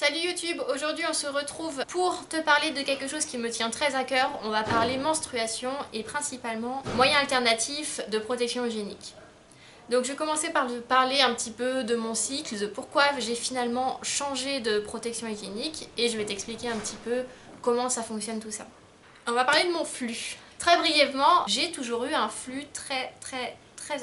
Salut YouTube, aujourd'hui on se retrouve pour te parler de quelque chose qui me tient très à cœur. On va parler menstruation et principalement moyens alternatifs de protection hygiénique. Donc je vais commencer par parler un petit peu de mon cycle, de pourquoi j'ai finalement changé de protection hygiénique et je vais t'expliquer un petit peu comment ça fonctionne tout ça. On va parler de mon flux. Très brièvement, j'ai toujours eu un flux très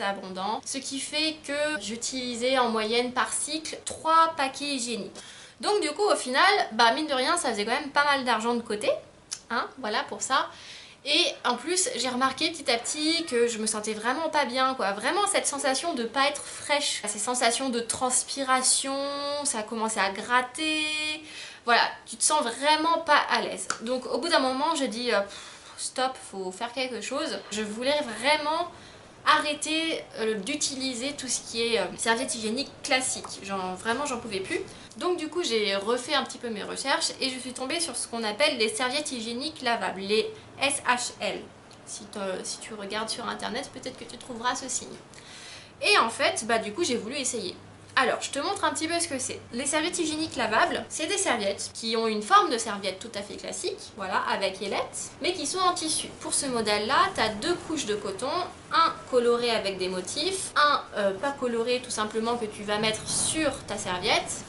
abondant, ce qui fait que j'utilisais en moyenne par cycle 3 paquets hygiéniques. Donc du coup au final, mine de rien, ça faisait quand même pas mal d'argent de côté, hein, voilà pour ça. Et en plus, j'ai remarqué petit à petit que je me sentais vraiment pas bien, quoi. Vraiment cette sensation de pas être fraîche. Ces sensations de transpiration, ça a commencé à gratter. Voilà, tu te sens vraiment pas à l'aise. Donc au bout d'un moment, je dis stop, faut faire quelque chose. Je voulais vraiment arrêter d'utiliser tout ce qui est serviette hygiénique classique. Vraiment, j'en pouvais plus. Donc du coup, j'ai refait un petit peu mes recherches et je suis tombée sur ce qu'on appelle les serviettes hygiéniques lavables, les SHL. Si tu regardes sur internet, peut-être que tu trouveras ce signe. Et en fait, du coup, j'ai voulu essayer. Alors, je te montre un petit peu ce que c'est. Les serviettes hygiéniques lavables, c'est des serviettes qui ont une forme de serviette tout à fait classique, voilà, avec ailettes, mais qui sont en tissu. Pour ce modèle-là, tu as 2 couches de coton, un coloré avec des motifs, un pas coloré tout simplement que tu vas mettre sur ta serviette.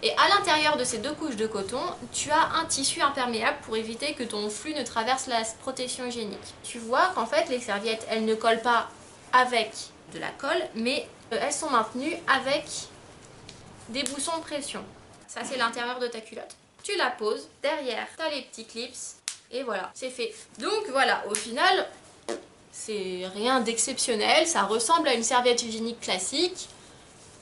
Et à l'intérieur de ces 2 couches de coton, tu as un tissu imperméable pour éviter que ton flux ne traverse la protection hygiénique. Tu vois qu'en fait, les serviettes, elles ne collent pas avec de la colle, mais elles sont maintenues avec des bouchons de pression. Ça, c'est l'intérieur de ta culotte. Tu la poses, derrière, tu as les petits clips, et voilà, c'est fait. Donc voilà, au final, c'est rien d'exceptionnel, ça ressemble à une serviette hygiénique classique,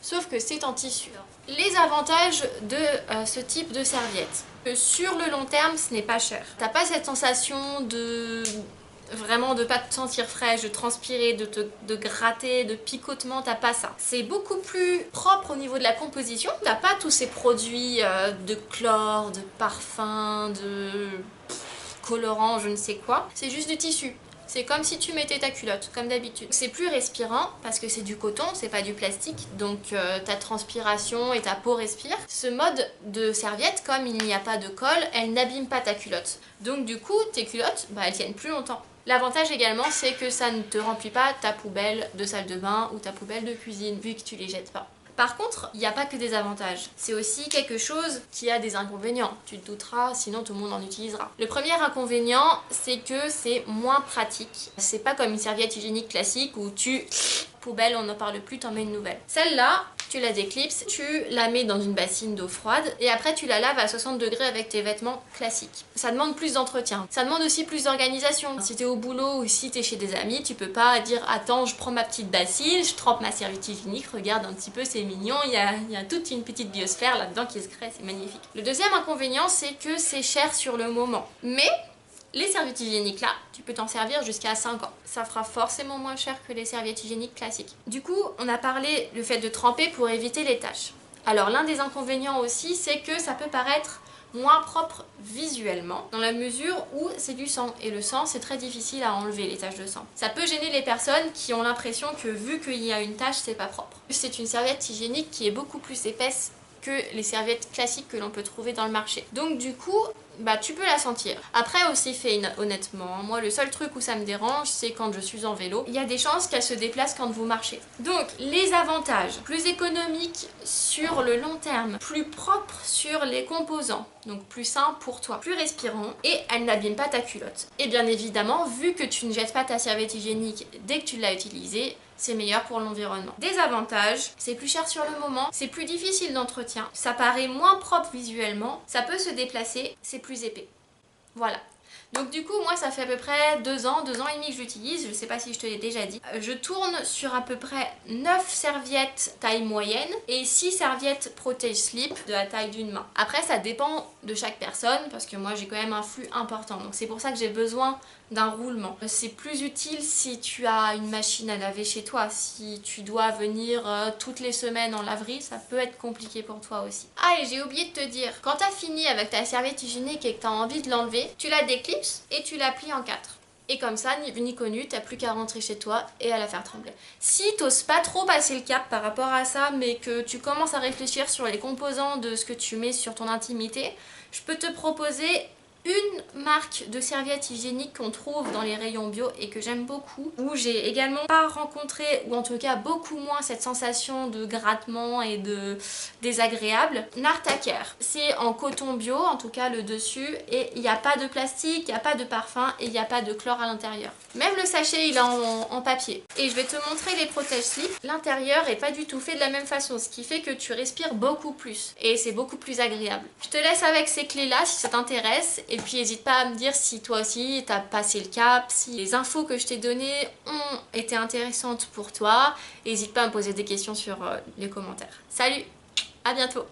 sauf que c'est en tissu. Les avantages de ce type de serviette. Sur le long terme, ce n'est pas cher. T'as pas cette sensation de vraiment de pas te sentir fraîche, de transpirer, de gratter, de picotement, t'as pas ça. C'est beaucoup plus propre au niveau de la composition, t'as pas tous ces produits de chlore, de parfum, de colorant, je ne sais quoi. C'est juste du tissu. C'est comme si tu mettais ta culotte, comme d'habitude. C'est plus respirant parce que c'est du coton, c'est pas du plastique, donc ta transpiration et ta peau respirent. Ce mode de serviette, comme il n'y a pas de colle, elle n'abîme pas ta culotte. Donc du coup, tes culottes, elles tiennent plus longtemps. L'avantage également, c'est que ça ne te remplit pas ta poubelle de salle de bain ou ta poubelle de cuisine, vu que tu les jettes pas. Par contre, il n'y a pas que des avantages. C'est aussi quelque chose qui a des inconvénients. Tu te douteras, sinon tout le monde en utilisera. Le premier inconvénient, c'est que c'est moins pratique. C'est pas comme une serviette hygiénique classique où poubelle, on n'en parle plus, t'en mets une nouvelle. Celle-là, tu la déclipses, tu la mets dans une bassine d'eau froide et après tu la laves à 60 degrés avec tes vêtements classiques. Ça demande plus d'entretien. Ça demande aussi plus d'organisation. Si t'es au boulot ou si t'es chez des amis, tu peux pas dire attends, je prends ma petite bassine, je trempe ma serviette hygiénique, regarde un petit peu, c'est mignon, il y a toute une petite biosphère là-dedans qui se crée, c'est magnifique. Le deuxième inconvénient, c'est que c'est cher sur le moment. Mais les serviettes hygiéniques là, tu peux t'en servir jusqu'à 5 ans. Ça fera forcément moins cher que les serviettes hygiéniques classiques. Du coup, on a parlé du fait de tremper pour éviter les taches. Alors l'un des inconvénients aussi, c'est que ça peut paraître moins propre visuellement, dans la mesure où c'est du sang. Et le sang, c'est très difficile à enlever, les taches de sang. Ça peut gêner les personnes qui ont l'impression que vu qu'il y a une tache, c'est pas propre. C'est une serviette hygiénique qui est beaucoup plus épaisse que les serviettes classiques que l'on peut trouver dans le marché. Donc du coup, tu peux la sentir. Après aussi honnêtement, moi le seul truc où ça me dérange, c'est quand je suis en vélo. Il y a des chances qu'elle se déplace quand vous marchez. Donc les avantages, plus économiques sur le long terme, plus propre sur les composants, donc plus sain pour toi, plus respirant et elle n'abîme pas ta culotte. Et bien évidemment, vu que tu ne jettes pas ta serviette hygiénique dès que tu l'as utilisée, c'est meilleur pour l'environnement. Des avantages, c'est plus cher sur le moment, c'est plus difficile d'entretien, ça paraît moins propre visuellement, ça peut se déplacer, c'est plus épais. Voilà. Donc du coup, moi ça fait à peu près 2 ans et demi que j'utilise, je sais pas si je te l'ai déjà dit. Je tourne sur à peu près 9 serviettes taille moyenne et 6 serviettes Protège Slip de la taille d'une main. Après ça dépend de chaque personne parce que moi j'ai quand même un flux important, donc c'est pour ça que j'ai besoin d'un roulement. C'est plus utile si tu as une machine à laver chez toi, si tu dois venir toutes les semaines en laverie, ça peut être compliqué pour toi aussi. Ah et j'ai oublié de te dire, quand tu as fini avec ta serviette hygiénique et que tu as envie de l'enlever, tu la déclipses et tu la plies en 4. Et comme ça, ni vu ni connu, t'as plus qu'à rentrer chez toi et à la faire trembler. Si t'oses pas trop passer le cap par rapport à ça, mais que tu commences à réfléchir sur les composants de ce que tu mets sur ton intimité, je peux te proposer une marque de serviettes hygiéniques qu'on trouve dans les rayons bio et que j'aime beaucoup, où j'ai également pas rencontré, ou en tout cas beaucoup moins, cette sensation de grattement et de désagréable. Nartaker, c'est en coton bio, en tout cas le dessus, et il n'y a pas de plastique, il n'y a pas de parfum et il n'y a pas de chlore à l'intérieur. Même le sachet il est en papier. Et je vais te montrer les protège-slips. L'intérieur est pas du tout fait de la même façon, ce qui fait que tu respires beaucoup plus et c'est beaucoup plus agréable. Je te laisse avec ces clés là si ça t'intéresse. Et puis n'hésite pas à me dire si toi aussi t'as passé le cap, si les infos que je t'ai données ont été intéressantes pour toi. N'hésite pas à me poser des questions sur les commentaires. Salut, à bientôt.